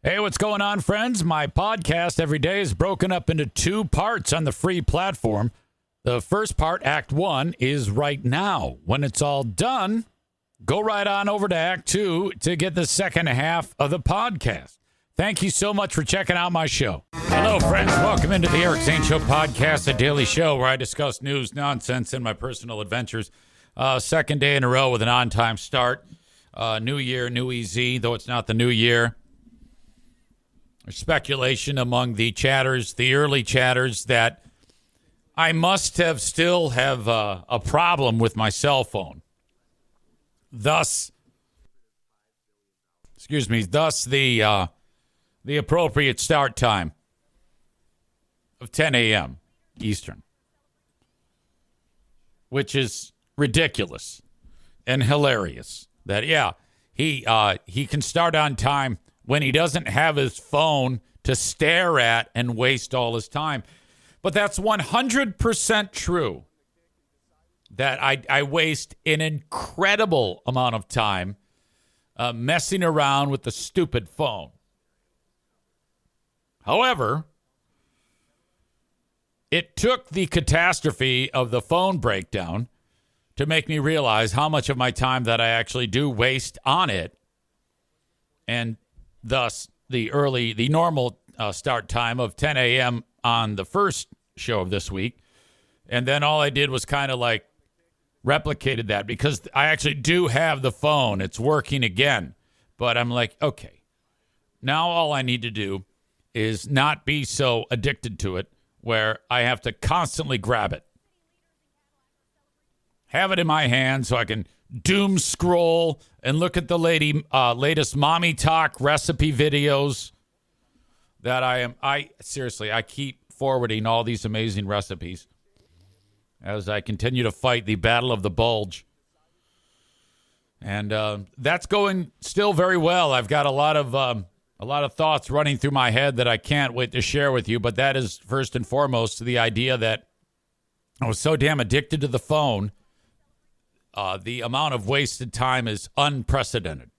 Hey, what's going on, friends? My podcast every day is broken up into two parts on the free platform. The first part, Act 1, is right now. When it's all done, go right on over to Act 2 to get the second half of the podcast. Thank you so much for checking out my show. Hello, friends. Welcome into the Eric Zane Show podcast, a daily show where I discuss news, nonsense, and my personal adventures. Second day in a row with an on-time start. New year, new EZ, though it's not the new year. There's speculation among the chatters, the early chatters, that I must have still have a problem with my cell phone. Thus the appropriate start time of 10 a.m. Eastern, which is ridiculous and hilarious. That, he can start on time when he doesn't have his phone to stare at and waste all his time. But that's 100% true. That I waste an incredible amount of time messing around with the stupid phone. However, it took the catastrophe of the phone breakdown to make me realize how much of my time that I actually do waste on it. And thus, the normal start time of 10 a.m. on the first show of this week. And then all I did was kind of like replicated that because I actually do have the phone. It's working again. But I'm like, okay, now all I need to do is not be so addicted to it where I have to constantly grab it. Have it in my hand so I can doom scroll and look at the latest mommy talk recipe videos that I keep forwarding all these amazing recipes as I continue to fight the battle of the bulge. And that's going still very well. I've got a lot of thoughts running through my head that I can't wait to share with you, but that is first and foremost the idea that I was so damn addicted to the phone. The amount of wasted time is unprecedented.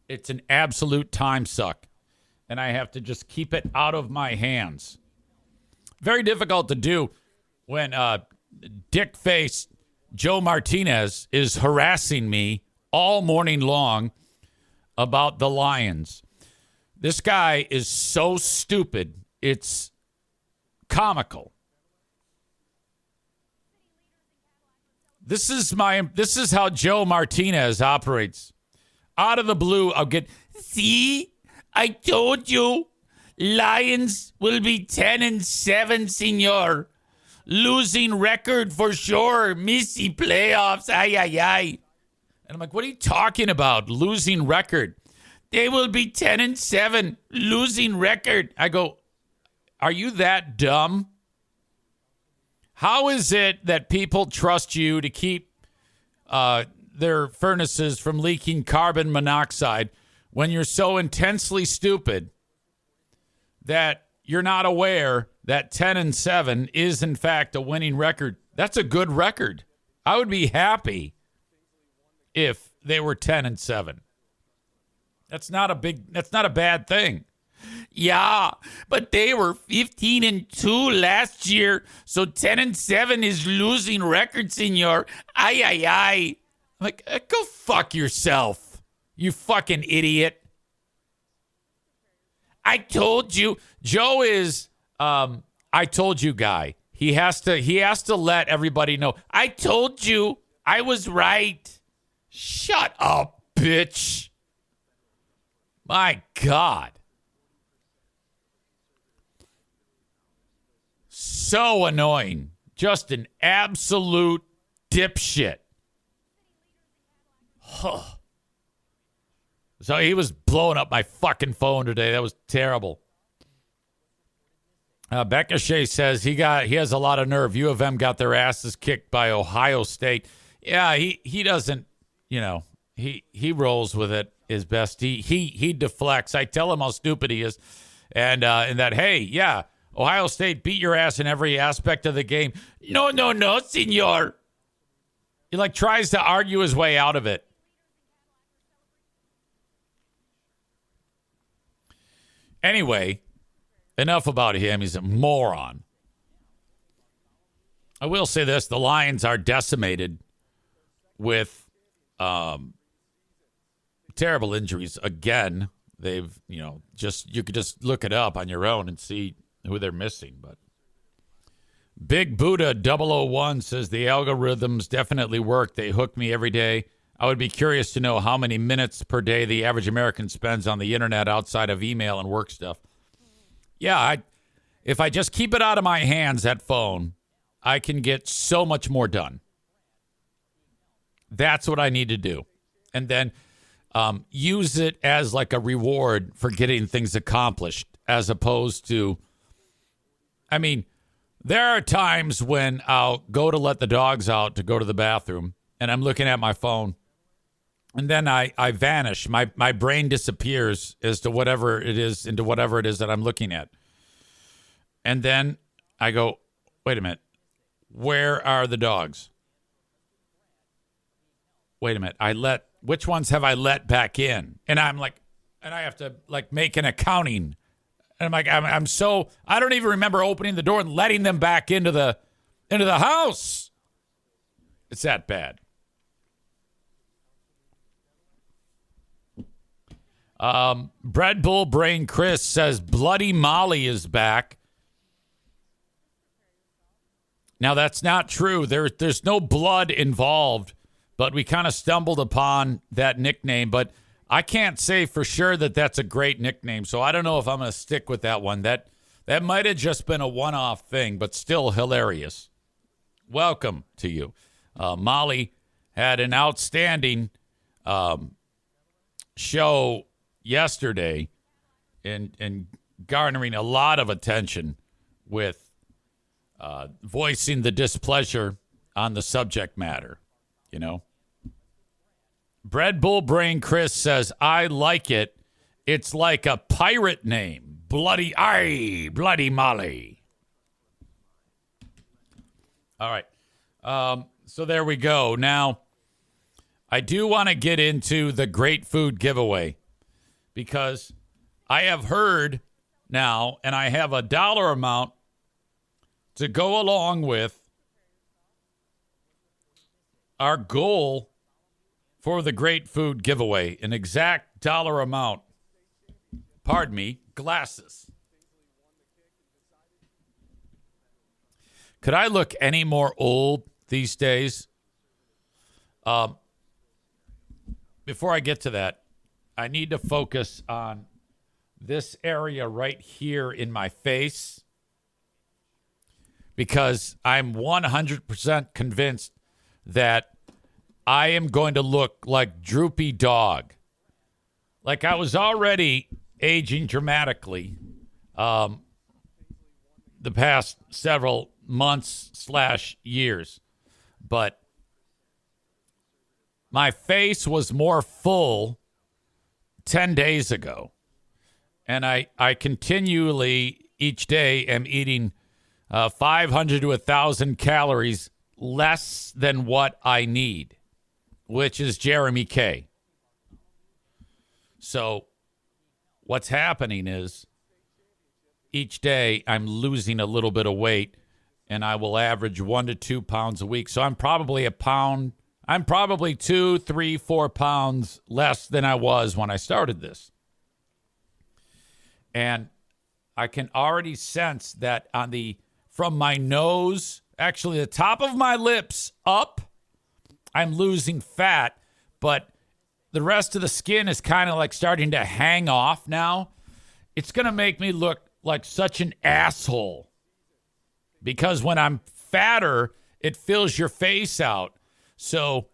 It's an absolute time suck, and I have to just keep it out of my hands. Very difficult to do when dick-faced Joe Martinez is harassing me all morning long about the Lions. This guy is so stupid, it's comical. This is how Joe Martinez operates. Out of the blue, I'll get, see, I told you, Lions will be 10-7, senor. Losing record for sure. Missy playoffs, ay, ay, ay. And I'm like, what are you talking about? Losing record. They will be 10-7, losing record. I go, are you that dumb? How is it that people trust you to keep their furnaces from leaking carbon monoxide when you're so intensely stupid that you're not aware that 10-7 is, in fact, a winning record? That's a good record. I would be happy if they were 10-7. That's not a bad thing. Yeah, but they were 15-2 last year, so 10-7 is losing record, senor. Ay, ay, ay. I'm like, go fuck yourself, you fucking idiot. I told you. Joe is, I told you guy. He has to let everybody know. I told you. I was right. Shut up, bitch. My God. So annoying. Just an absolute dipshit. Huh. So he was blowing up my fucking phone today. That was terrible. Becca Shea says he has a lot of nerve. U of M got their asses kicked by Ohio State. Yeah, he doesn't, he rolls with it his best. He deflects. I tell him how stupid he is. And that, hey, yeah, Ohio State beat your ass in every aspect of the game. No, senor. He tries to argue his way out of it. Anyway, enough about him. He's a moron. I will say this. The Lions are decimated with terrible injuries again. They've, you could just look it up on your own and see who they're missing. But Big Buddha 001 says the algorithms definitely work. They hook me every day. I would be curious to know how many minutes per day the average American spends on the internet outside of email and work stuff. Yeah, if I just keep it out of my hands, that phone, I can get so much more done. That's what I need to do. And then use it as like a reward for getting things accomplished, as opposed to, there are times when I'll go to let the dogs out to go to the bathroom, and I'm looking at my phone, and then I vanish. My brain disappears into whatever it is that I'm looking at. And then I go, wait a minute, where are the dogs? Wait a minute, which ones have I let back in? And I'm like, and I have to make an accounting. And I'm like, I don't even remember opening the door and letting them back into the house. It's that bad. Bread Bull Brain Chris says Bloody Molly is back. Now that's not true. There's no blood involved, but we kind of stumbled upon that nickname. But I can't say for sure that that's a great nickname, so I don't know if I'm going to stick with that one. That might have just been a one-off thing, but still hilarious. Welcome to you. Molly had an outstanding show yesterday and garnering a lot of attention with voicing the displeasure on the subject matter, Bread Bull Brain Chris says, I like it. It's like a pirate name. Bloody Molly. All right. So there we go. Now, I do want to get into the great food giveaway because I have heard now, and I have a dollar amount to go along with our goal for the great food giveaway, an exact dollar amount. Pardon me, glasses. Could I look any more old these days? Before I get to that, I need to focus on this area right here in my face because I'm 100% convinced that I am going to look like Droopy Dog. Like I was already aging dramatically the past several months/years. But my face was more full 10 days ago. And I continually each day am eating 500 to 1,000 calories less than what I need, which is Jeremy K. So what's happening is each day I'm losing a little bit of weight, and I will average 1 to 2 pounds a week. So I'm probably 2, 3, 4 pounds less than I was when I started this. And I can already sense that from my nose, actually the top of my lips up, I'm losing fat, but the rest of the skin is kind of like starting to hang off now. It's going to make me look like such an asshole because when I'm fatter, it fills your face out. So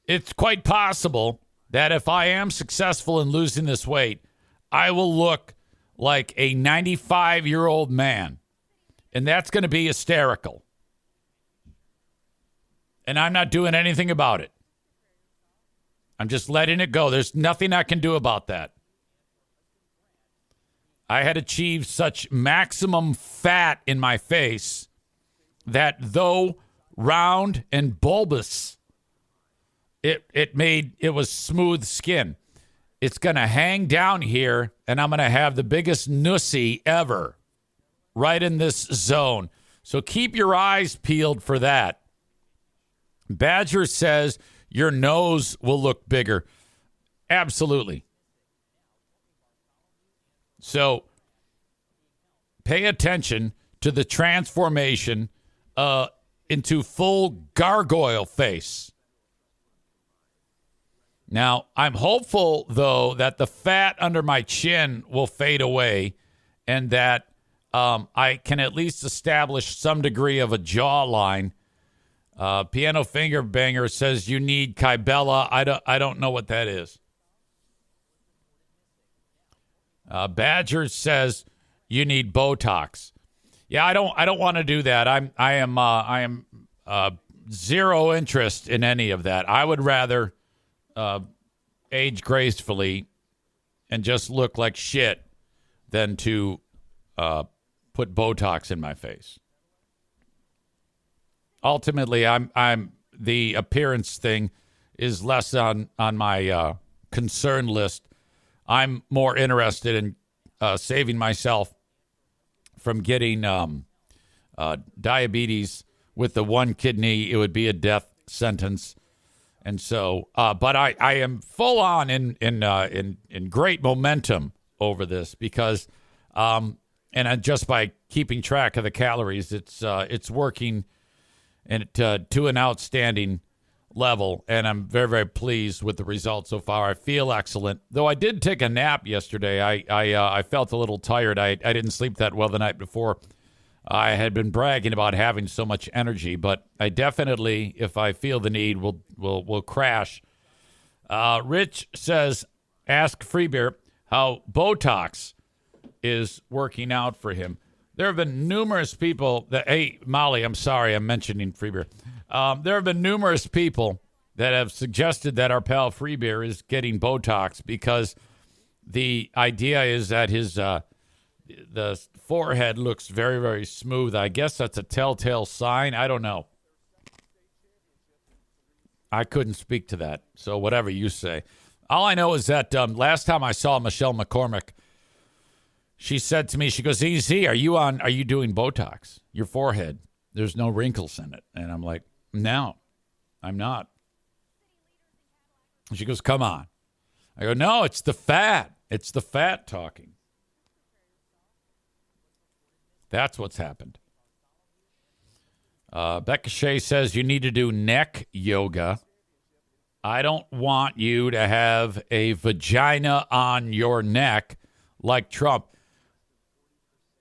it's quite possible that if I am successful in losing this weight, I will look like a 95-year-old man. And that's going to be hysterical. And I'm not doing anything about it. I'm just letting it go. There's nothing I can do about that. I had achieved such maximum fat in my face that though round and bulbous, it was smooth skin. It's going to hang down here, and I'm going to have the biggest nussy ever right in this zone. So keep your eyes peeled for that. Badger says your nose will look bigger. Absolutely. So pay attention to the transformation into full gargoyle face. Now, I'm hopeful, though, that the fat under my chin will fade away and that I can at least establish some degree of a jawline. Piano Finger Banger says you need Kybella. I don't know what that is. Badger says you need Botox. Yeah, I don't want to do that. I am zero interest in any of that. I would rather age gracefully and just look like shit than to put Botox in my face. Ultimately, I'm the appearance thing is less on my concern list. I'm more interested in saving myself from getting diabetes with the one kidney. It would be a death sentence. And so, but I am full on in great momentum over this because, and just by keeping track of the calories, it's working and to an outstanding level, and I'm very, very pleased with the results so far. I feel excellent, though I did take a nap yesterday. I felt a little tired. I didn't sleep that well the night before. I had been bragging about having so much energy, but I definitely, if I feel the need, will crash. Rich says, ask Freebeer how Botox is working out for him. There have been numerous people that, hey, Molly, I'm sorry, I'm mentioning Freebeer. There have been numerous people that have suggested that our pal Freebeer is getting Botox because the idea is that his the forehead looks very, very smooth. I guess that's a telltale sign. I don't know. I couldn't speak to that. So whatever you say. All I know is that last time I saw Michelle McCormick, she said to me, she goes, EZ, are you doing Botox? Your forehead, there's no wrinkles in it. And I'm like, no, I'm not. She goes, come on. I go, no, it's the fat. It's the fat talking. That's what's happened. Becca Shea says you need to do neck yoga. I don't want you to have a vagina on your neck like Trump.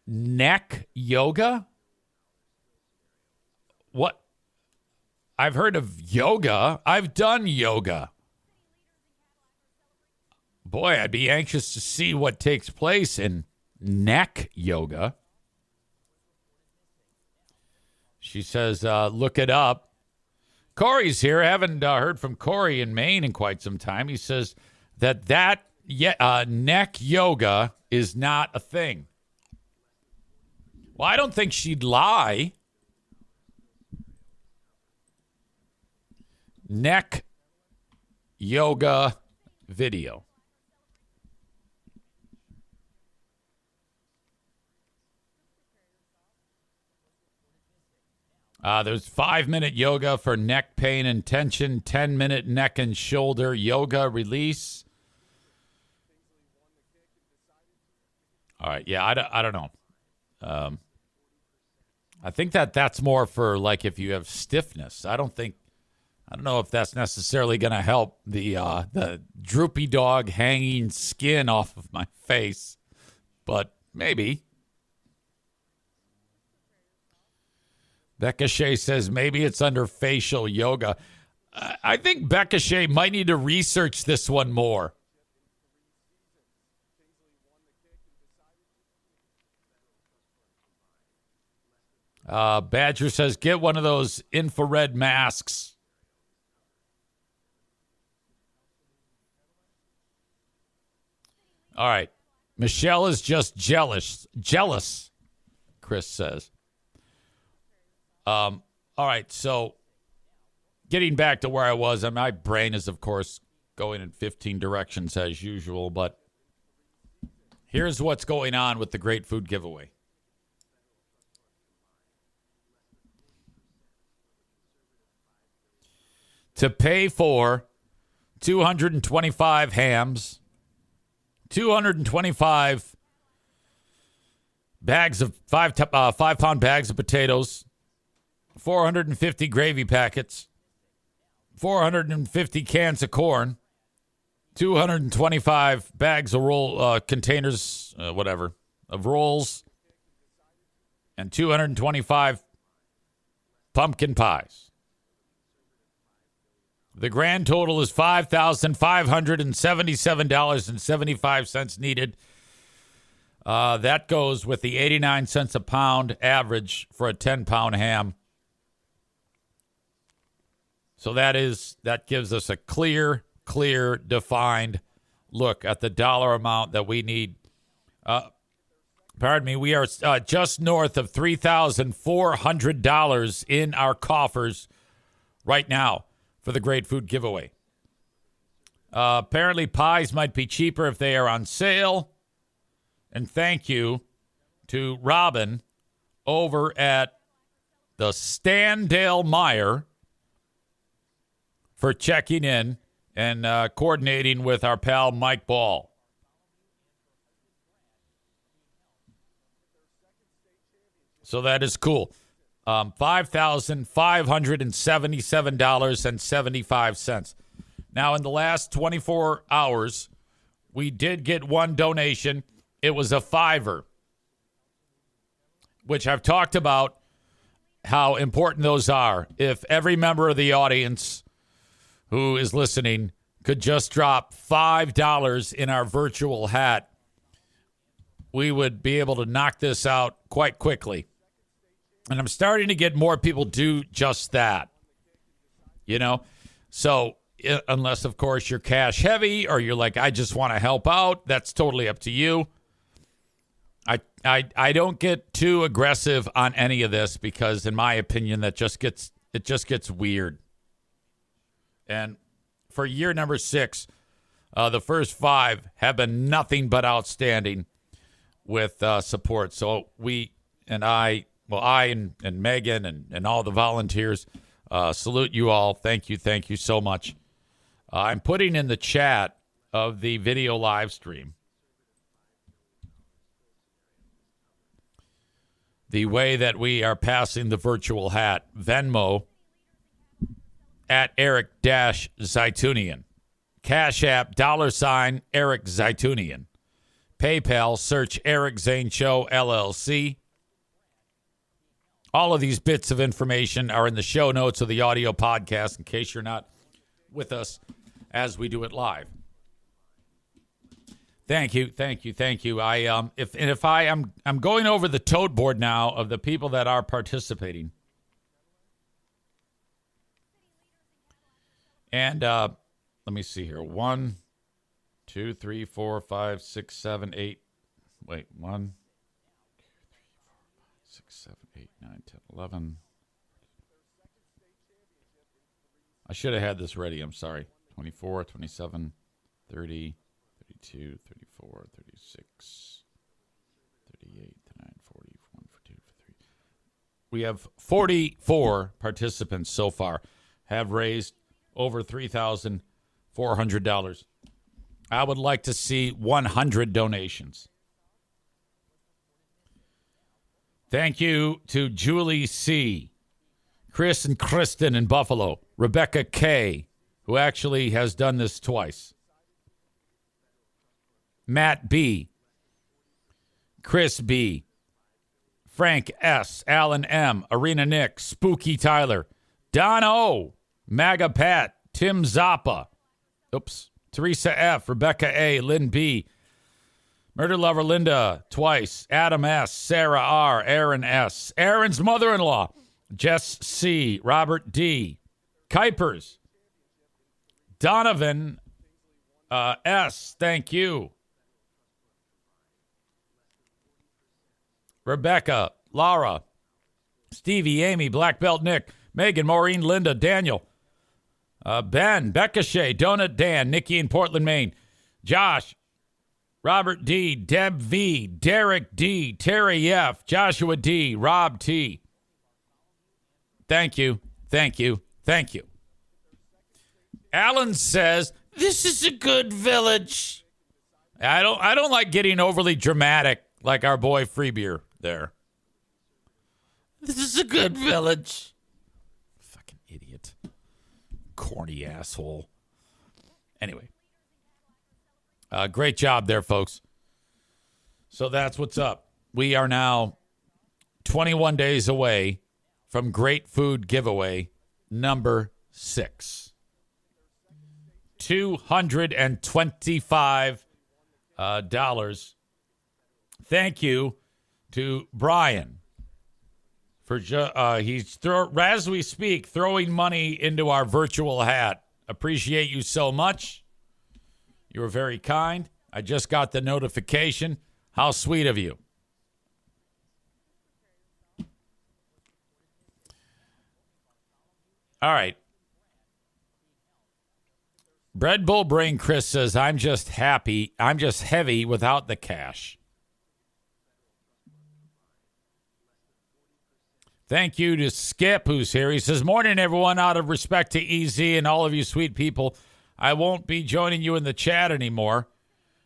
Neck yoga? What? I've heard of yoga. I've done yoga. Boy, I'd be anxious to see what takes place in neck yoga. She says, look it up. Corey's here. I haven't heard from Corey in Maine in quite some time. He says that neck yoga is not a thing. Well, I don't think she'd lie. Neck yoga video. There's 5-minute yoga for neck pain and tension, 10-minute neck and shoulder yoga release. All right, yeah, I don't know. I think that's more for like if you have stiffness. I don't know if that's necessarily going to help the droopy dog hanging skin off of my face, but maybe. Becca Shea says maybe it's under facial yoga. I think Becca Shea might need to research this one more. Badger says get one of those infrared masks. All right. Michelle is just jealous, Chris says. All right, so getting back to where I was, my brain is, of course, going in 15 directions as usual, but here's what's going on with the Great Food Giveaway. To pay for 225 hams, 225 bags of 5-pound bags of potatoes, 450 gravy packets, 450 cans of corn, 225 bags of containers, of rolls, and 225 pumpkin pies. The grand total is $5,577.75 needed. That goes with the 89 cents a pound average for a 10-pound ham. So that gives us a clear, defined look at the dollar amount that we need. We are just north of $3,400 in our coffers right now for the Great Food Giveaway. Apparently, pies might be cheaper if they are on sale. And thank you to Robin over at the Standale Meyer for checking in and coordinating with our pal Mike Ball. So that is cool. $5,577.75. Now, in the last 24 hours, we did get one donation. It was a $5, which I've talked about how important those are. If every member of the audience who is listening could just drop $5 in our virtual hat, we would be able to knock this out quite quickly. And I'm starting to get more people do just that, So unless, of course, you're cash heavy or you're like, I just want to help out, that's totally up to you. I don't get too aggressive on any of this because, in my opinion, it just gets weird. And for year number 6, the first 5 have been nothing but outstanding with support. So I and Megan and all the volunteers salute you all. Thank you so much. I'm putting in the chat of the video live stream the way that we are passing the virtual hat. Venmo at Eric-Zaitunian. Cash App, $ Eric Zaitunian. PayPal, search Eric Zane Show, LLC. All of these bits of information are in the show notes of the audio podcast in case you're not with us as we do it live. Thank you. I'm going over the tote board now of the people that are participating. And let me see here. 1, 2, 3, 4, 5, 6, 7, 8. Wait, 1, 2, 3, 4, 5, 6, 7, 8, 9, 10, 11. I should have had this ready. I'm sorry. 24, 27, 30, 32, 34, 36, 38, 39, 40, 41, 42, 43. We have 44 participants so far have raised over $3,400. I would like to see 100 donations. Thank you to Julie C., Chris and Kristen in Buffalo, Rebecca K., who actually has done this twice, Matt B., Chris B., Frank S., Alan M., Arena Nick, Spooky Tyler, Don O., MAGA Pat, Tim Zappa, Teresa F., Rebecca A., Lynn B., Murder Lover Linda twice, Adam S., Sarah R., Aaron S., Aaron's mother-in-law, Jess C., Robert D., Kuipers, Donovan S., thank you, Rebecca, Laura, Stevie, Amy, Black Belt Nick, Megan, Maureen, Linda, Daniel, Ben, Becca Shea, Donut Dan, Nikki in Portland, Maine, Josh, Robert D, Deb V, Derek D, Terry F, Joshua D, Rob T. Thank you. Alan says, this is a good village. I don't like getting overly dramatic like our boy Freebeer there. This is a good village. Fucking idiot. Corny asshole. Anyway. Great job there, folks. So that's what's up. We are now 21 days away from Great Food Giveaway number 6. $225. Thank you to Brian for he's as we speak throwing money into our virtual hat. Appreciate you so much. You were very kind. I just got the notification. How sweet of you. All right. Bread Bull Brain Chris says, I'm just heavy without the cash. Thank you to Skip, who's here. He says, morning, everyone. Out of respect to EZ and all of you sweet people, I won't be joining you in the chat anymore.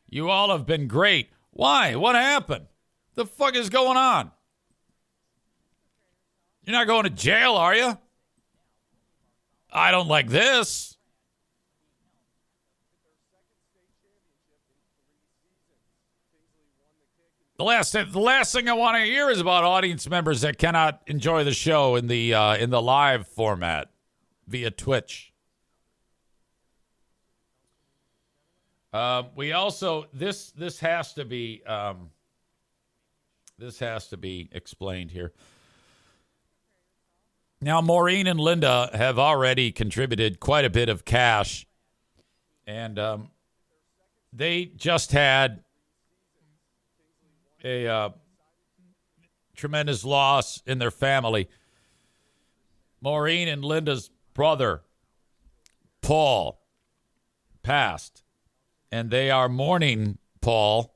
You all have been great. Why? What happened? The fuck is going on? You're not going to jail, are you? I don't like this. The last thing I want to hear is about audience members that cannot enjoy the show in the live format via Twitch. We also this has to be explained here. Now, Maureen and Linda have already contributed quite a bit of cash, and they just had a tremendous loss in their family. Maureen and Linda's brother, Paul, passed, and they are mourning Paul.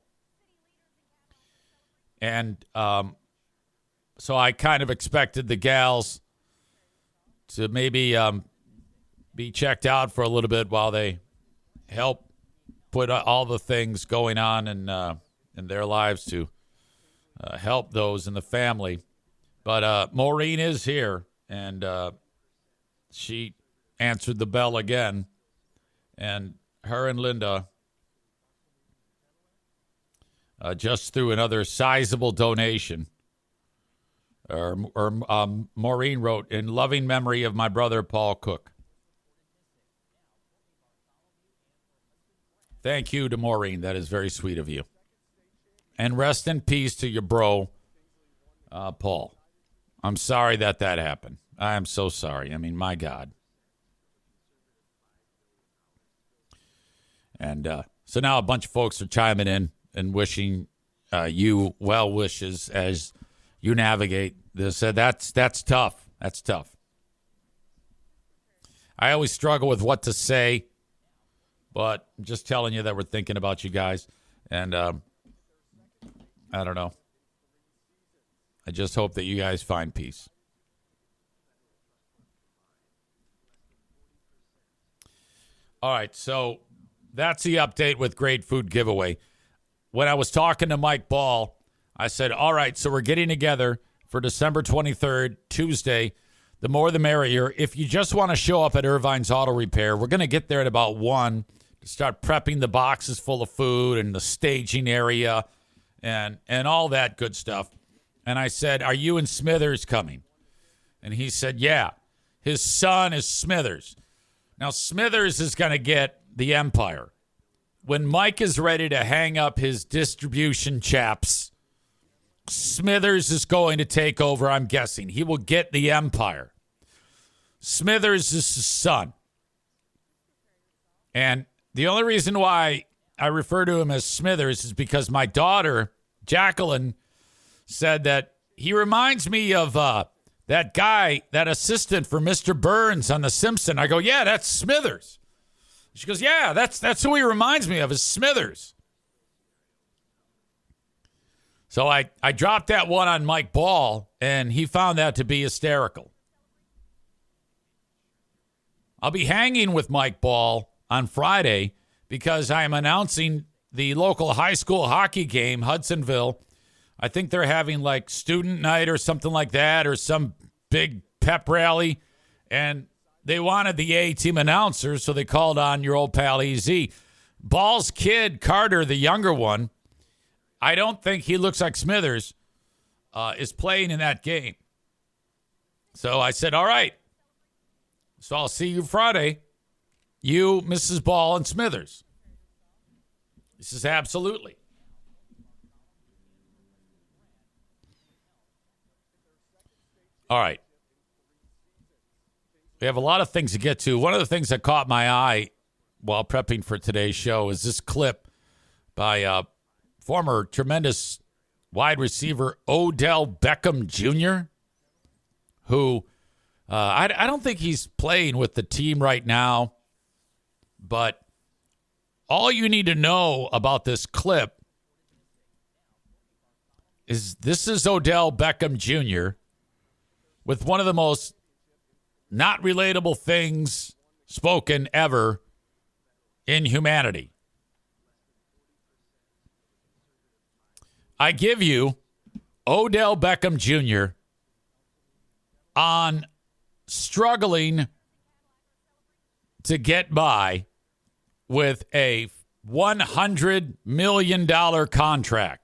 And so I kind of expected the gals to maybe be checked out for a little bit while they help put all the things going on in their lives to help those in the family. But Maureen is here, and she answered the bell again. And her and Linda just threw another sizable donation. Maureen wrote, in loving memory of my brother, Paul Cook. Thank you to Maureen. That is very sweet of you. And rest in peace to your bro, Paul. I'm sorry that happened. I am so sorry. I mean, my God. And so now a bunch of folks are chiming in and wishing you well wishes as you navigate this. That's tough. That's tough. I always struggle with what to say, but I'm just telling you that we're thinking about you guys. And I don't know. I just hope that you guys find peace. All right, so that's the update with Great Food Giveaway. When I was talking to Mike Ball, I said, all right, so we're getting together for December 23rd, Tuesday. The more the merrier. If you just want to show up at Irvine's Auto Repair, we're going to get there at about 1 to start prepping the boxes full of food and the staging area and all that good stuff. And I said, are you and Smithers coming? And he said, yeah. His son is Smithers. Now, Smithers is going to get the Empire. When Mike is ready to hang up his distribution chaps, Smithers is going to take over, I'm guessing. He will get the Empire. Smithers is his son. And the only reason why I refer to him as Smithers is because my daughter, Jacqueline, said that he reminds me of that guy, that assistant for Mr. Burns on The Simpsons. I go, yeah, that's Smithers. She goes, yeah, that's who he reminds me of, is Smithers. So I dropped that one on Mike Ball, and he found that to be hysterical. I'll be hanging with Mike Ball on Friday because I am announcing the local high school hockey game, Hudsonville. I think they're having like student night or something like that, or some big pep rally. And they wanted the A-team announcer, so they called on your old pal EZ. Ball's kid, Carter, the younger one, I don't think he looks like Smithers, is playing in that game. So I said, all right. So I'll see you Friday. You, Mrs. Ball, and Smithers. This is absolutely. All right. We have a lot of things to get to. One of the things that caught my eye while prepping for today's show is this clip by former tremendous wide receiver Odell Beckham Jr., who I don't think he's playing with the team right now, but all you need to know about this clip is this is Odell Beckham Jr. with one of the most not relatable things spoken ever in humanity. I give you Odell Beckham Jr. on struggling to get by with a $100 million contract.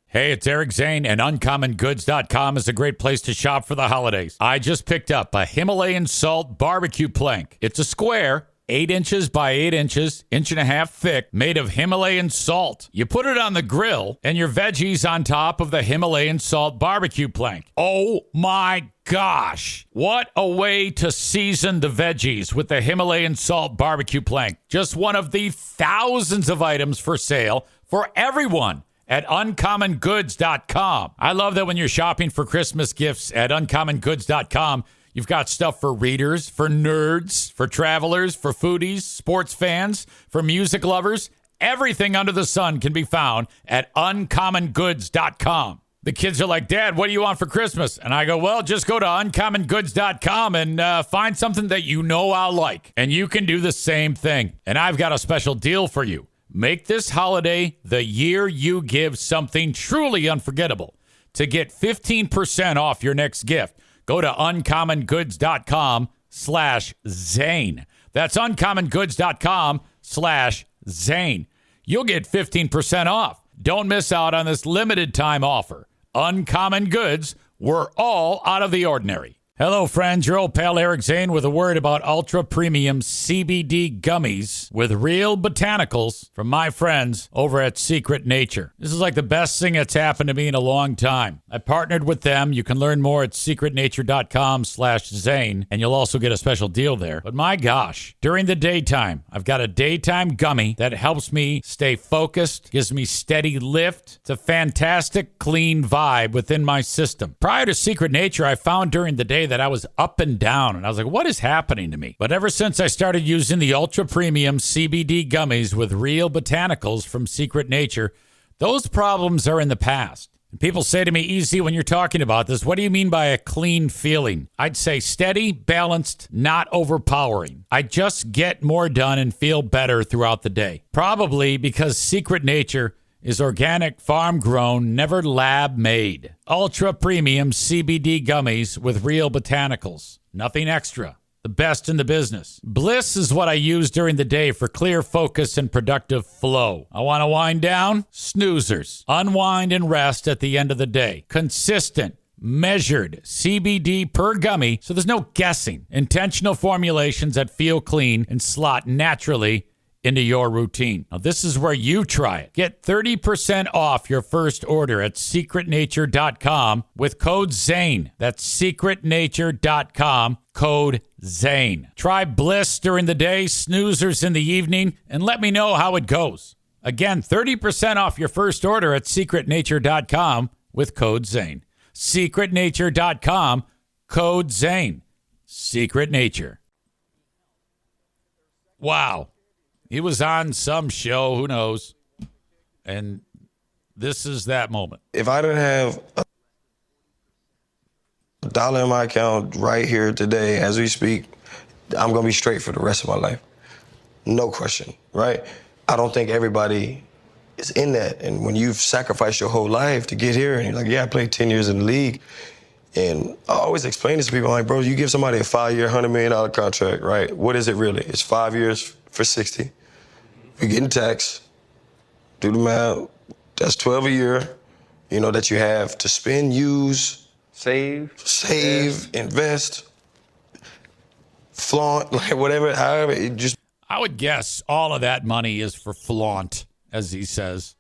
Hey, it's Eric Zane, and UncommonGoods.com is a great place to shop for the holidays. I just picked up a Himalayan salt barbecue plank. It's a square, 8 inches by 8 inches, 1.5 inches thick, made of Himalayan salt. You put it on the grill, and your veggies on top of the Himalayan salt barbecue plank. Oh my gosh. What a way to season the veggies with the Himalayan salt barbecue plank. Just one of the thousands of items for sale for everyone at UncommonGoods.com. I love that when you're shopping for Christmas gifts at UncommonGoods.com, you've got stuff for readers, for nerds, for travelers, for foodies, sports fans, for music lovers. Everything under the sun can be found at UncommonGoods.com. The kids are like, Dad, what do you want for Christmas? And I go, well, just go to UncommonGoods.com and find something that you know I'll like. And you can do the same thing. And I've got a special deal for you. Make this holiday the year you give something truly unforgettable. To get 15% off your next gift, go to UncommonGoods.com/Zane. That's UncommonGoods.com/Zane. You'll get 15% off. Don't miss out on this limited time offer. Uncommon Goods, we're all out of the ordinary. Hello, friends. Your old pal Eric Zane with a word about ultra premium CBD gummies with real botanicals from my friends over at Secret Nature. This is like the best thing that's happened to me in a long time. I partnered with them. You can learn more at secretnature.com/Zane, and you'll also get a special deal there. But my gosh, during the daytime, I've got a daytime gummy that helps me stay focused, gives me steady lift. It's a fantastic, clean vibe within my system. Prior to Secret Nature, I found during the day that I was up and down, and I was like, what is happening to me? But ever since I started using the ultra premium CBD gummies with real botanicals from Secret Nature, those problems are in the past. And people say to me, easy, when you're talking about this, what do you mean by a clean feeling? I'd say steady, balanced, not overpowering. I just get more done and feel better throughout the day. Probably because Secret Nature is organic, farm-grown, never lab-made. Ultra-premium CBD gummies with real botanicals. Nothing extra. The best in the business. Bliss is what I use during the day for clear focus and productive flow. I want to wind down? Snoozers. Unwind and rest at the end of the day. Consistent, measured CBD per gummy, so there's no guessing. Intentional formulations that feel clean and slot naturally into your routine. Now, this is where you try it. Get 30% off your first order at secretnature.com with code ZANE. That's secretnature.com, code ZANE. Try Bliss during the day, Snoozers in the evening, and let me know how it goes. Again, 30% off your first order at secretnature.com with code Zane. Secretnature.com, code Zane. Secret Nature. Wow. He was on some show, who knows? And this is that moment. If I didn't have a dollar in my account right here today as we speak, I'm going to be straight for the rest of my life. No question, right? I don't think everybody is in that. And when you've sacrificed your whole life to get here, and you're like, yeah, I played 10 years in the league. And I always explain this to people, I'm like, bro, you give somebody a 5-year, $100 million contract, right? What is it really? It's 5 years for 60. You're getting taxed. Do the math. That's 12 a year, that you have to spend, use, save, invest, flaunt, like whatever, however, it just. I would guess all of that money is for flaunt, as he says.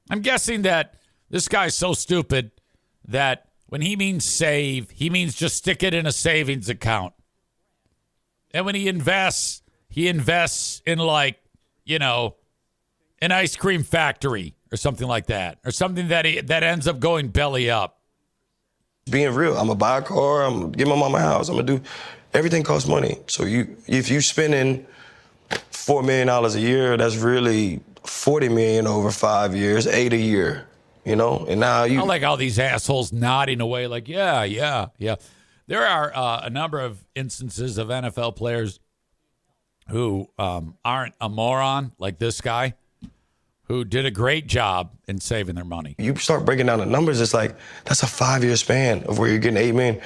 I'm guessing that this guy's so stupid that when he means save, he means just stick it in a savings account. And when he invests in an ice cream factory or something like that, or something that ends up going belly up. Being real, I'm gonna buy a car, I'm gonna give my mama a house, I'm gonna do, everything costs money. So if you spending $4 million a year, that's really $40 million over 5 years, 8 a year, and now you. I like all these assholes nodding away like, yeah. There are a number of instances of NFL players who aren't a moron like this guy, who did a great job in saving their money. You start breaking down the numbers, it's like, that's a 5-year span of where you're getting $8 million.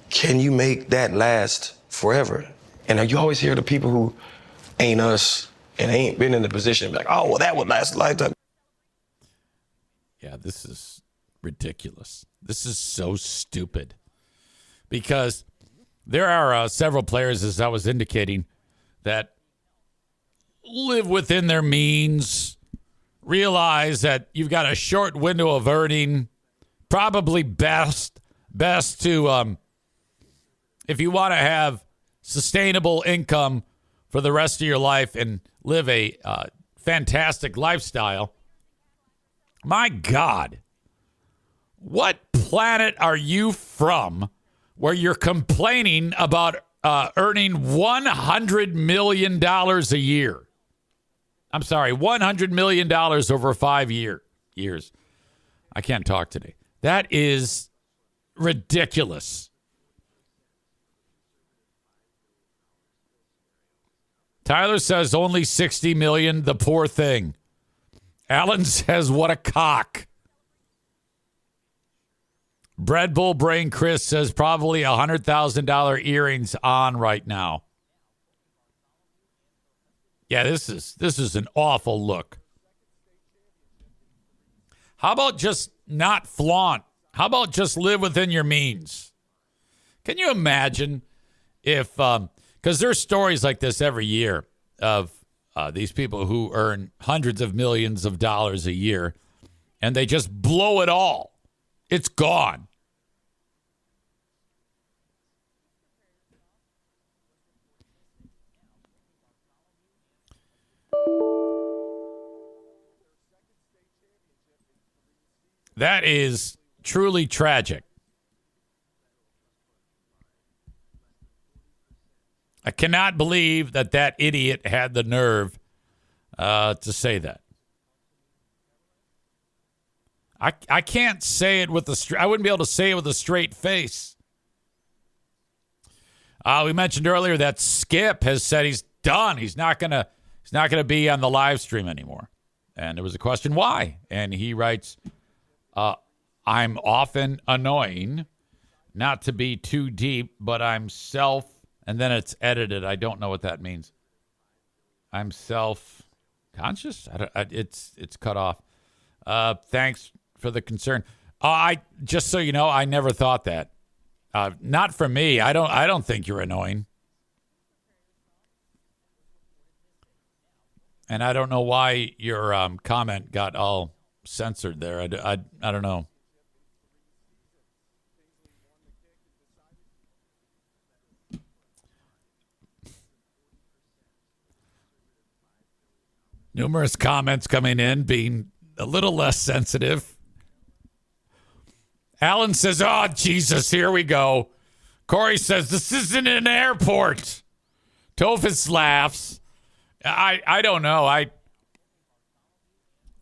Can you make that last forever? And you always hear the people who ain't us and ain't been in the position, like, oh, well, that would last a lifetime. Yeah, this is ridiculous. This is so stupid. Because there are several players, as I was indicating, that live within their means, realize that you've got a short window of earning, probably best to, if you want to have sustainable income for the rest of your life and live a fantastic lifestyle. My God, what planet are you from where you're complaining about earning $100 million a year? I'm sorry, $100 million over 5 years. I can't talk today. That is ridiculous. Tyler says only $60 million, the poor thing. Alan says, what a cock. Bread Bull Brain Chris says probably $100,000 earrings on right now. Yeah, this is an awful look. How about just not flaunt? How about just live within your means? Can you imagine if, because there's stories like this every year of these people who earn hundreds of millions of dollars a year and they just blow it all. It's gone. That is truly tragic. I cannot believe that idiot had the nerve to say that. I can't say it with I wouldn't be able to say it with a straight face. We mentioned earlier that Skip has said he's done. He's not gonna be on the live stream anymore. And there was a question why, and he writes, "I'm often annoying, not to be too deep, but I'm and then it's edited. I don't know what that means. I'm self-conscious. It's cut off. Thanks for the concern. I just so you know, I never thought that. Not from me. I don't think you're annoying. And I don't know why your comment got all censored there. I don't know. Numerous comments coming in being a little less sensitive. Alan says, oh, Jesus, here we go. Corey says, this isn't an airport. Tophus laughs. I don't know.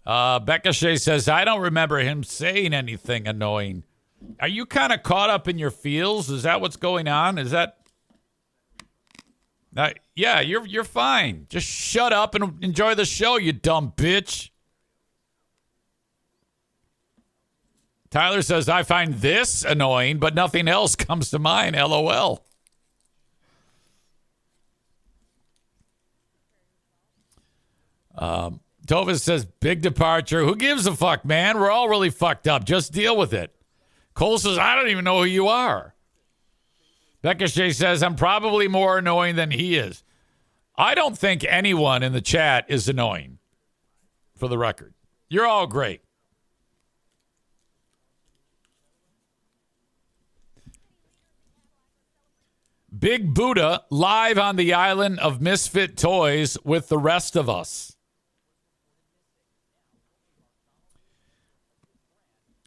Becca Shea says, I don't remember him saying anything annoying. Are you kind of caught up in your feels? Is that what's going on? Is that... yeah, you're fine. Just shut up and enjoy the show, you dumb bitch. Tyler says, I find this annoying, but nothing else comes to mind. LOL. Tovis says, big departure. Who gives a fuck, man? We're all really fucked up. Just deal with it. Cole says, I don't even know who you are. Becca Shea says, I'm probably more annoying than he is. I don't think anyone in the chat is annoying, for the record. You're all great. Big Buddha live on the island of Misfit Toys with the rest of us.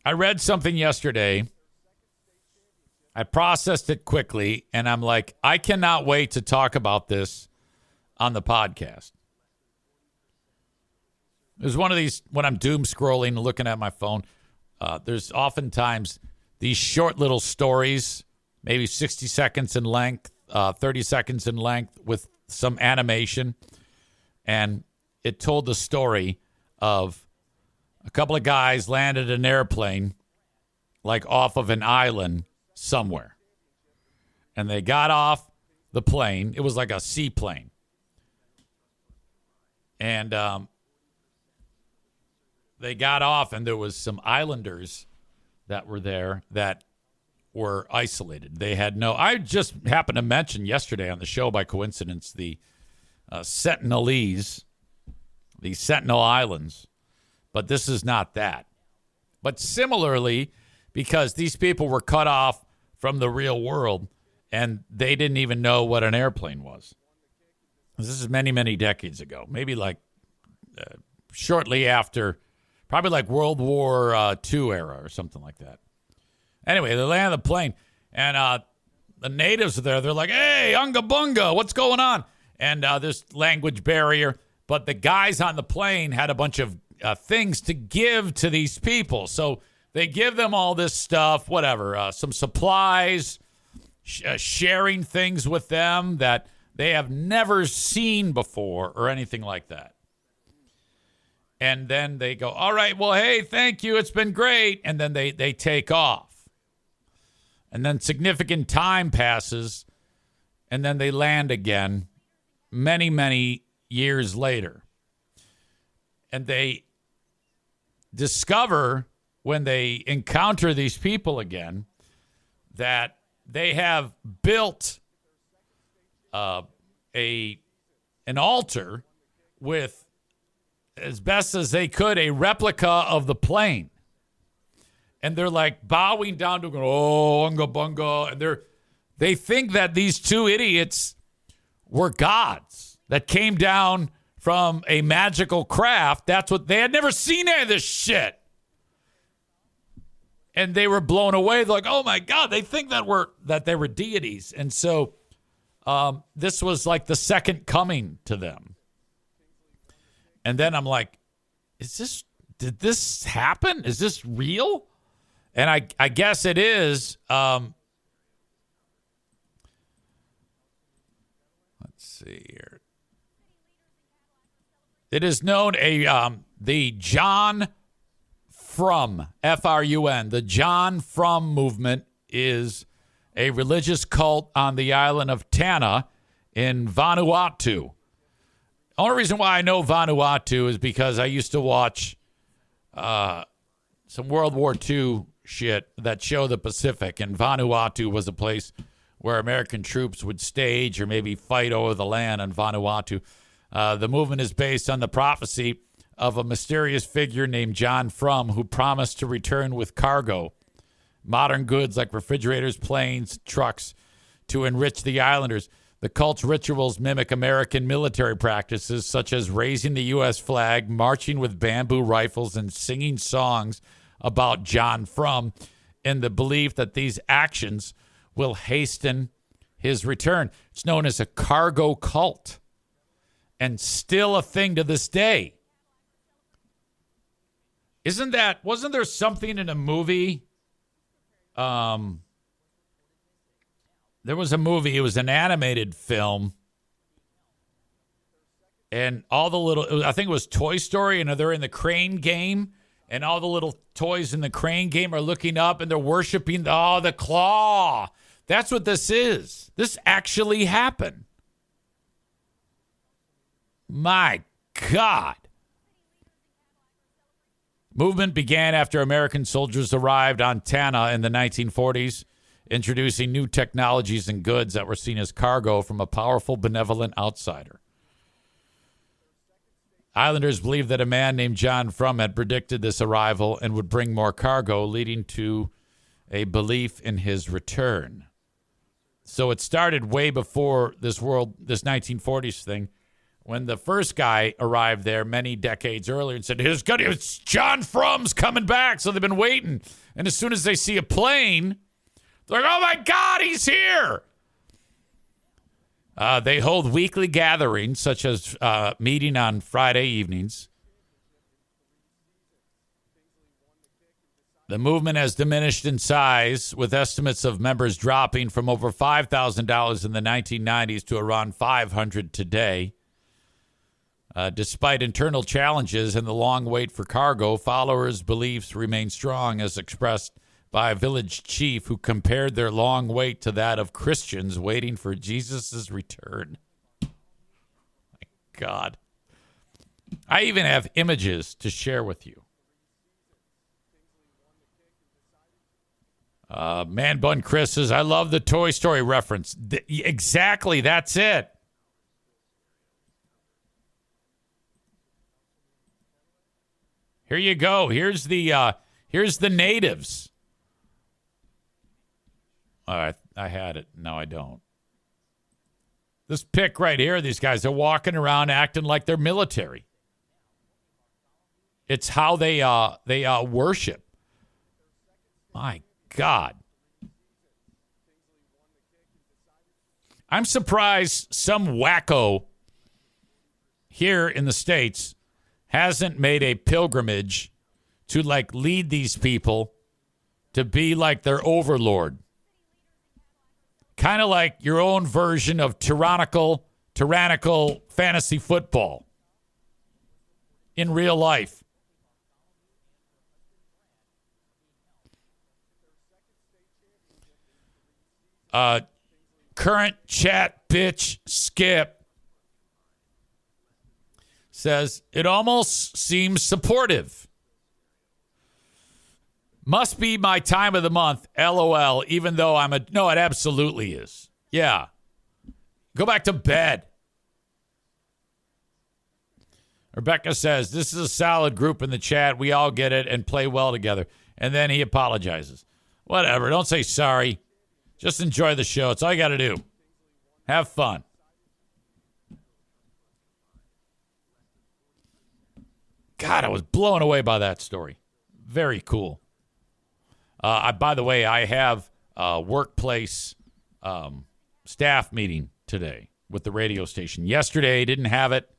I read something yesterday. I processed it quickly, and I'm like, I cannot wait to talk about this on the podcast. There's one of these, when I'm doom scrolling, looking at my phone, there's oftentimes these short little stories, maybe 60 seconds in length, 30 seconds in length with some animation. And it told the story of a couple of guys landed an airplane like off of an island somewhere. And they got off the plane. It was like a seaplane. And they got off, and there was some islanders that were there that were isolated. They had no... I just happened to mention yesterday on the show by coincidence the Sentinelese, the Sentinel Islands. But this is not that. But similarly, because these people were cut off from the real world, and they didn't even know what an airplane was. This is many, many decades ago. Maybe like shortly after, probably like World War II era or something like that. Anyway, they land the plane, and the natives are there. They're like, hey, Unga Bunga, what's going on? And there's language barrier. But the guys on the plane had a bunch of things to give to these people. So they give them all this stuff, whatever, some supplies, sharing things with them that they have never seen before or anything like that. And then they go, all right, well, hey, thank you. It's been great. And then they take off. And then significant time passes, and then they land again many, many years later. And they discover when they encounter these people again that they have built an altar with, as best as they could, a replica of the plane. And they're like bowing down to go, oh, unga bunga. And they think that these two idiots were gods that came down from a magical craft. That's what they had never seen any of this shit. And they were blown away. They're like, oh my God, they think that they were deities. And so this was like the second coming to them. And then I'm like, did this happen? Is this real? And I guess it is. Let's see here. It is known the John Frum, F-R-U-N. The John Frum movement is a religious cult on the island of Tanna in Vanuatu. The only reason why I know Vanuatu is because I used to watch some World War II shit that show the Pacific, and Vanuatu was a place where American troops would stage or maybe fight over the land on Vanuatu. The movement is based on the prophecy of a mysterious figure named John Frum who promised to return with cargo, modern goods like refrigerators, planes, trucks, to enrich the islanders. The cult's rituals mimic American military practices, such as raising the U.S. flag, marching with bamboo rifles, and singing songs about John Frum, in the belief that these actions will hasten his return. It's known as a cargo cult, and still a thing to this day. Wasn't there something in a movie? There was a movie, it was an animated film, and I think it was Toy Story, and they're in the crane game, and all the little toys in the crane game are looking up, and they're worshiping the claw. That's what this is. This actually happened. My God. Movement began after American soldiers arrived on Tanna in the 1940s, introducing new technologies and goods that were seen as cargo from a powerful, benevolent outsider. Islanders believed that a man named John Frum had predicted this arrival and would bring more cargo, leading to a belief in his return. So it started way before this 1940s thing, when the first guy arrived there many decades earlier and said, it's John Frum's coming back. So they've been waiting. And as soon as they see a plane, they're like, oh, my God, he's here. They hold weekly gatherings, such as meeting on Friday evenings. The movement has diminished in size, with estimates of members dropping from over $5,000 in the 1990s to around $500 today. Despite internal challenges and the long wait for cargo, followers' beliefs remain strong, as expressed by a village chief who compared their long wait to that of Christians waiting for Jesus' return. My God. I even have images to share with you. Man Bun Chris says, I love the Toy Story reference. Exactly, that's it. Here you go. Here's the natives. All right, I had it. No, I don't. This pic right here, these guys are walking around acting like they're military. It's how they worship. My God. I'm surprised some wacko here in the States hasn't made a pilgrimage to lead these people to be like their overlord. Kind of like your own version of tyrannical fantasy football in real life. Current chat bitch Skip says, it almost seems supportive. Must be my time of the month, LOL, even though no, it absolutely is. Yeah. Go back to bed. Rebecca says, this is a solid group in the chat. We all get it and play well together. And then he apologizes. Whatever. Don't say sorry. Just enjoy the show. It's all you got to do. Have fun. God, I was blown away by that story. Very cool. By the way, I have a workplace staff meeting today with the radio station. Yesterday, didn't have it.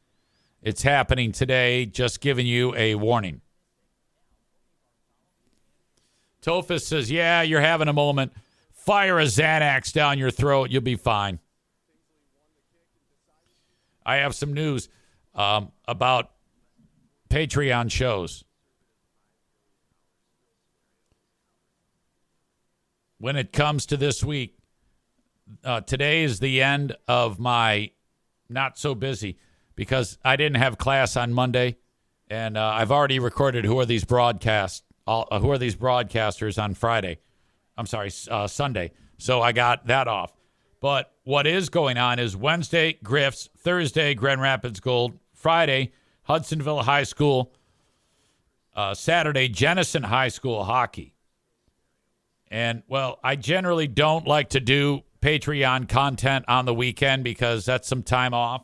It's happening today. Just giving you a warning. Tophus says, yeah, you're having a moment. Fire a Xanax down your throat. You'll be fine. I have some news about Patreon shows. When it comes to this week, today is the end of my not so busy because I didn't have class on Monday, and I've already recorded who are these broadcasters on Friday. I'm sorry, Sunday. So I got that off. But what is going on is Wednesday, Griff's, Thursday, Grand Rapids Gold, Friday, Hudsonville High School, Saturday, Jenison High School hockey. And, well, I generally don't like to do Patreon content on the weekend because that's some time off.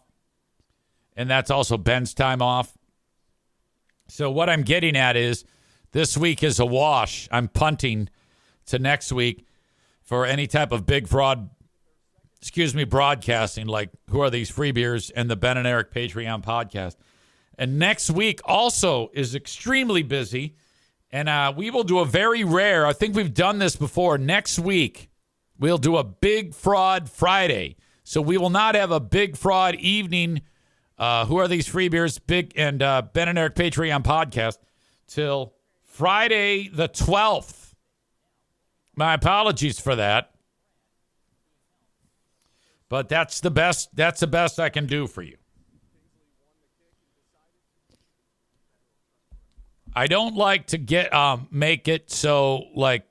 And that's also Ben's time off. So what I'm getting at is this week is a wash. I'm punting to next week for any type of big broadcasting, like Who Are These Free Beers and the Ben and Eric Patreon podcast. And next week also is extremely busy. And we will do a very rare, I think we've done this before. Next week, we'll do a Big Fraud Friday. So we will not have a Big Fraud evening, Who Are These Free Beers, Ben and Eric Patreon podcast, till Friday the 12th. My apologies for that. But that's the best I can do for you. I don't like to make it so like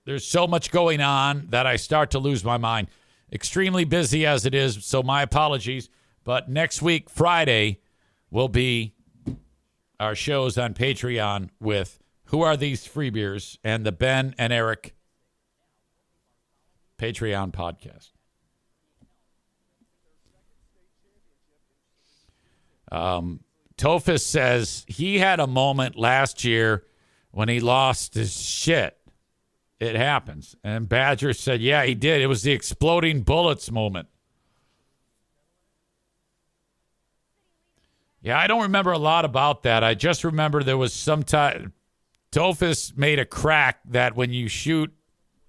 there's so much going on that I start to lose my mind. Extremely busy as it is, so my apologies. But next week, Friday, will be our shows on Patreon with Who Are These Free Beers and the Ben and Eric Patreon podcast. Tophus says he had a moment last year when he lost his shit. It happens. And Badger said, yeah, he did. It was the exploding bullets moment. Yeah, I don't remember a lot about that. I just remember there was some time Tophus made a crack that when you shoot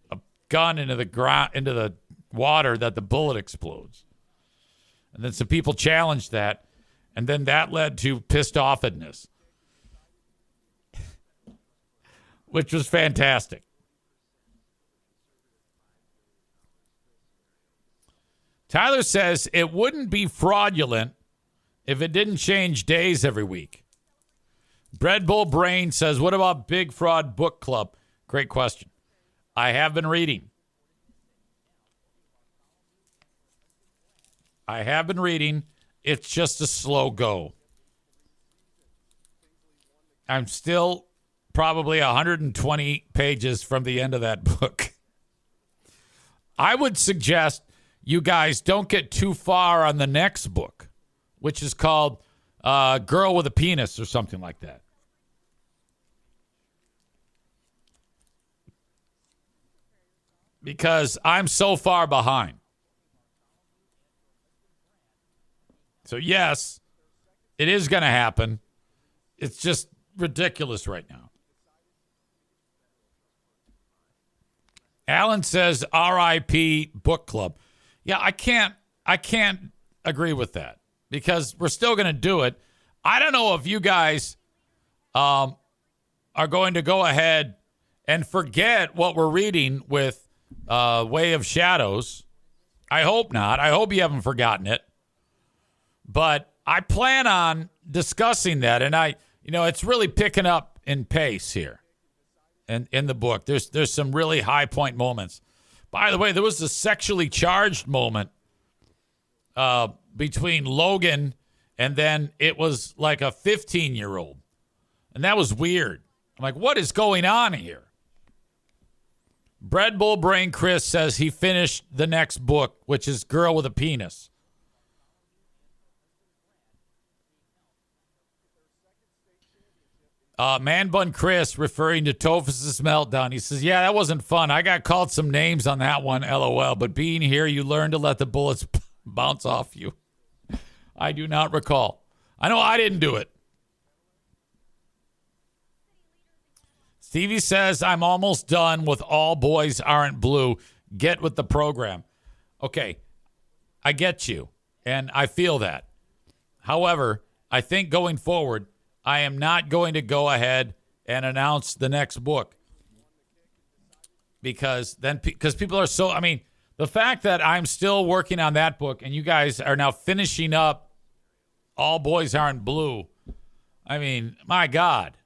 a gun into the water, that the bullet explodes. And then some people challenged that. And then that led to pissed offedness, which was fantastic. Tyler says it wouldn't be fraudulent if it didn't change days every week. Bread Bull Brain says, what about Big Fraud Book Club? Great question. I have been reading. It's just a slow go. I'm still probably 120 pages from the end of that book. I would suggest you guys don't get too far on the next book, which is called Girl with a Penis or something like that. Because I'm so far behind. So, yes, it is going to happen. It's just ridiculous right now. Alan says RIP book club. Yeah, I can't agree with that because we're still going to do it. I don't know if you guys are going to go ahead and forget what we're reading with Way of Shadows. I hope not. I hope you haven't forgotten it. But I plan on discussing that, and it's really picking up in pace here, in the book. There's some really high point moments. By the way, there was a sexually charged moment between Logan and then it was like a 15-year-old, and that was weird. I'm like, what is going on here? Bread Bull Brain Chris says he finished the next book, which is Girl with a Penis. Man Bun Chris referring to Tophus's meltdown. He says, yeah, that wasn't fun. I got called some names on that one, LOL. But being here, you learn to let the bullets bounce off you. I do not recall. I know I didn't do it. Stevie says, I'm almost done with All Boys Aren't Blue. Get with the program. Okay, I get you, and I feel that. However, I think going forward, I am not going to go ahead and announce the next book because people are so, the fact that I'm still working on that book and you guys are now finishing up All Boys Aren't Blue. My God.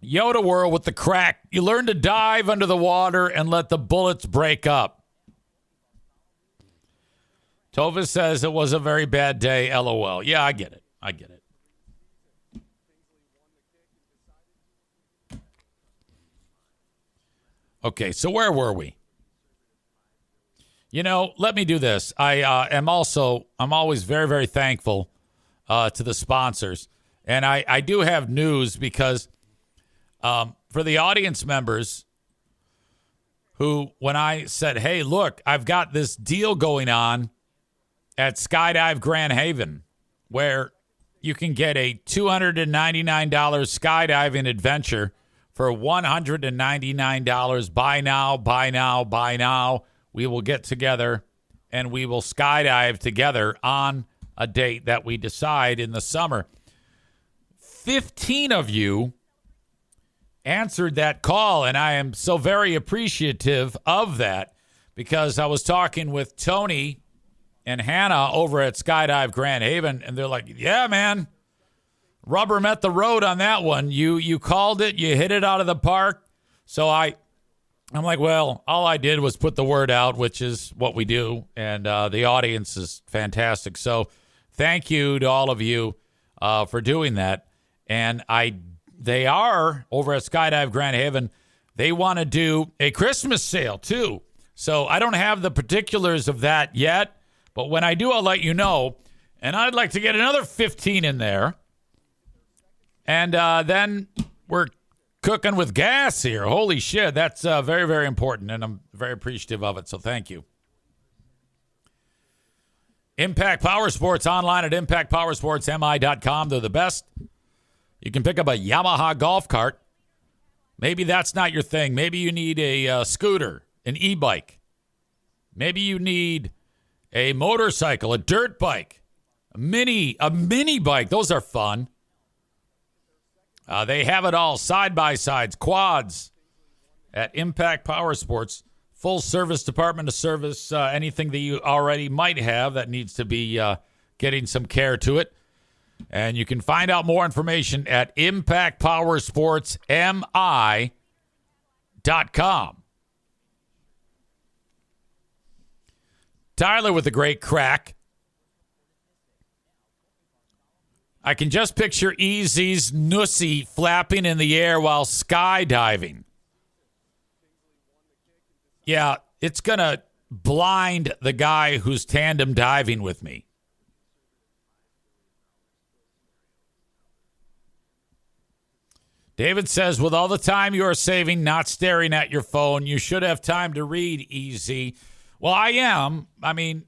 Yoda World with the crack. You learn to dive under the water and let the bullets break up. Tova says it was a very bad day, LOL. Yeah, I get it. Okay, so where were we? You know, let me do this. I'm always very, very thankful to the sponsors. And I do have news because for the audience members who, when I said, hey, look, I've got this deal going on at Skydive Grand Haven where you can get a $299 skydiving adventure for $199. Buy now, buy now, buy now. We will get together and we will skydive together on a date that we decide in the summer. 15 of you answered that call, and I am so very appreciative of that because I was talking with Tony and Hannah over at Skydive Grand Haven, and they're like, yeah, man, rubber met the road on that one. You called it, you hit it out of the park. So I'm like, well, all I did was put the word out, which is what we do, and the audience is fantastic. So thank you to all of you for doing that. And they are over at Skydive Grand Haven. They want to do a Christmas sale too. So I don't have the particulars of that yet, but when I do, I'll let you know. And I'd like to get another 15 in there. And then we're cooking with gas here. Holy shit, that's very, very important, and I'm very appreciative of it, so thank you. Impact Power Sports online at impactpowersportsmi.com. They're the best. You can pick up a Yamaha golf cart. Maybe that's not your thing. Maybe you need a scooter, an e-bike. Maybe you need a motorcycle, a dirt bike, a mini bike. Those are fun. They have it all, side-by-sides, quads at Impact Power Sports. Full service department of service, anything that you already might have that needs to be getting some care to it. And you can find out more information at impactpowersportsmi.com. Tyler with a great crack. I can just picture EZ's Nussy flapping in the air while skydiving. Yeah, it's going to blind the guy who's tandem diving with me. David says, with all the time you are saving not staring at your phone, you should have time to read, EZ. Well, I am. I mean,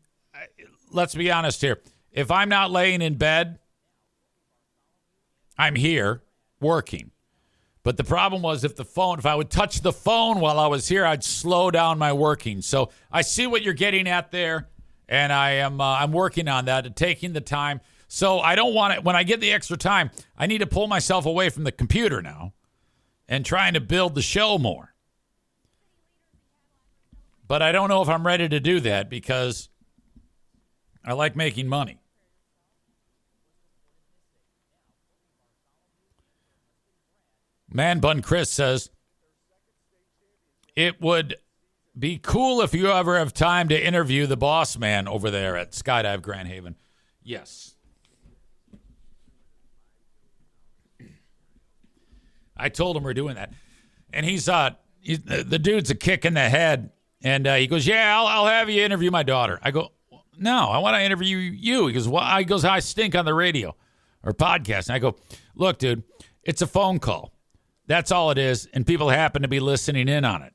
let's be honest here. If I'm not laying in bed, I'm here working. But the problem was if I would touch the phone while I was here, I'd slow down my working. So I see what you're getting at there, and I'm working on that and taking the time. So I don't want it. When I get the extra time, I need to pull myself away from the computer now and trying to build the show more. But I don't know if I'm ready to do that because I like making money. Man Bun Chris says, it would be cool if you ever have time to interview the boss man over there at Skydive Grand Haven. Yes. I told him we're doing that. And he's the dude's a kick in the head. And he goes, yeah, I'll have you interview my daughter. I go, no, I want to interview you. He goes, well, I stink on the radio or podcast. And I go, look, dude, it's a phone call. That's all it is. And people happen to be listening in on it.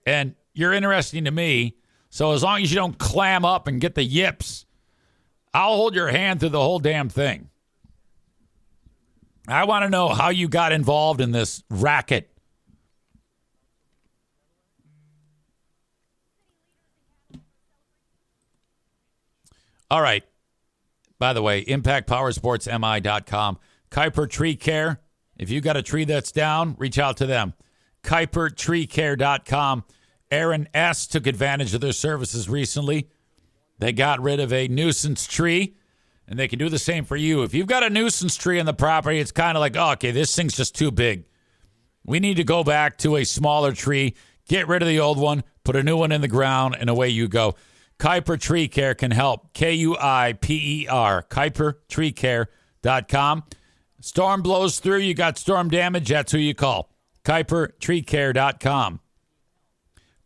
And you're interesting to me. So as long as you don't clam up and get the yips, I'll hold your hand through the whole damn thing. I want to know how you got involved in this racket. All right. By the way, impactpowersportsmi.com. Kuiper Tree Care. If you got a tree that's down, reach out to them. KuiperTreeCare.com. Aaron S. took advantage of their services recently. They got rid of a nuisance tree, and they can do the same for you. If you've got a nuisance tree on the property, it's kind of like, oh, okay, this thing's just too big. We need to go back to a smaller tree, get rid of the old one, put a new one in the ground, and away you go. Kuiper Tree Care can help. Kuiper. KuiperTreeCare.com. Storm blows through, you got storm damage, that's who you call. KuiperTreeCare.com.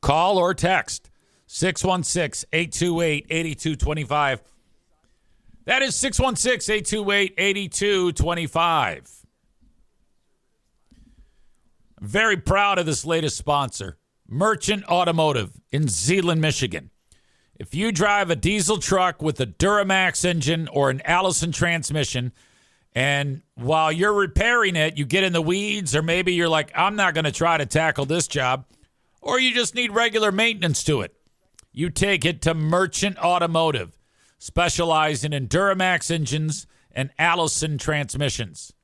Call or text 616-828-8225. That is 616-828-8225. Very proud of this latest sponsor, Merchant Automotive in Zeeland, Michigan. If you drive a diesel truck with a Duramax engine or an Allison transmission, and while you're repairing it, you get in the weeds, or maybe you're like, I'm not going to try to tackle this job, or you just need regular maintenance to it, you take it to Merchant Automotive, specializing in Duramax engines and Allison transmissions.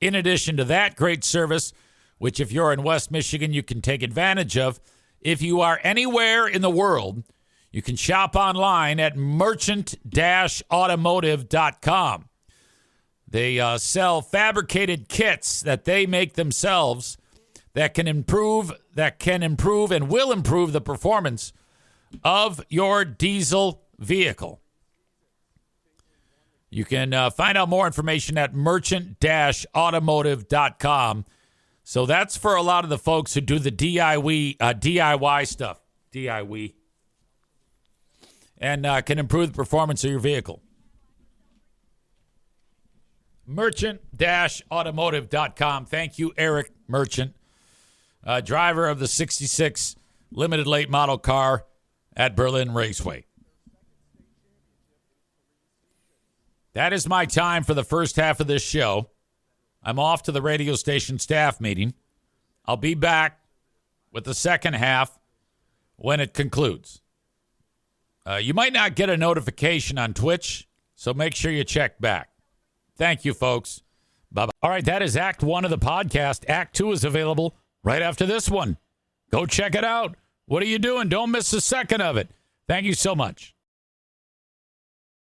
In addition to that great service, which if you're in West Michigan, you can take advantage of, if you are anywhere in the world, you can shop online at merchant-automotive.com. They sell fabricated kits that they make themselves that can improve and will improve the performance of your diesel vehicle. You can find out more information at merchant-automotive.com. So that's for a lot of the folks who do the DIY stuff. DIY. And can improve the performance of your vehicle. Merchant-automotive.com. Thank you, Eric Merchant, driver of the 66 limited late model car at Berlin Raceway. That is my time for the first half of this show. I'm off to the radio station staff meeting. I'll be back with the second half when it concludes. You might not get a notification on Twitch, so make sure you check back. Thank you, folks. Bye-bye. All right, that is Act 1 of the podcast. Act 2 is available right after this one. Go check it out. What are you doing? Don't miss a second of it. Thank you so much.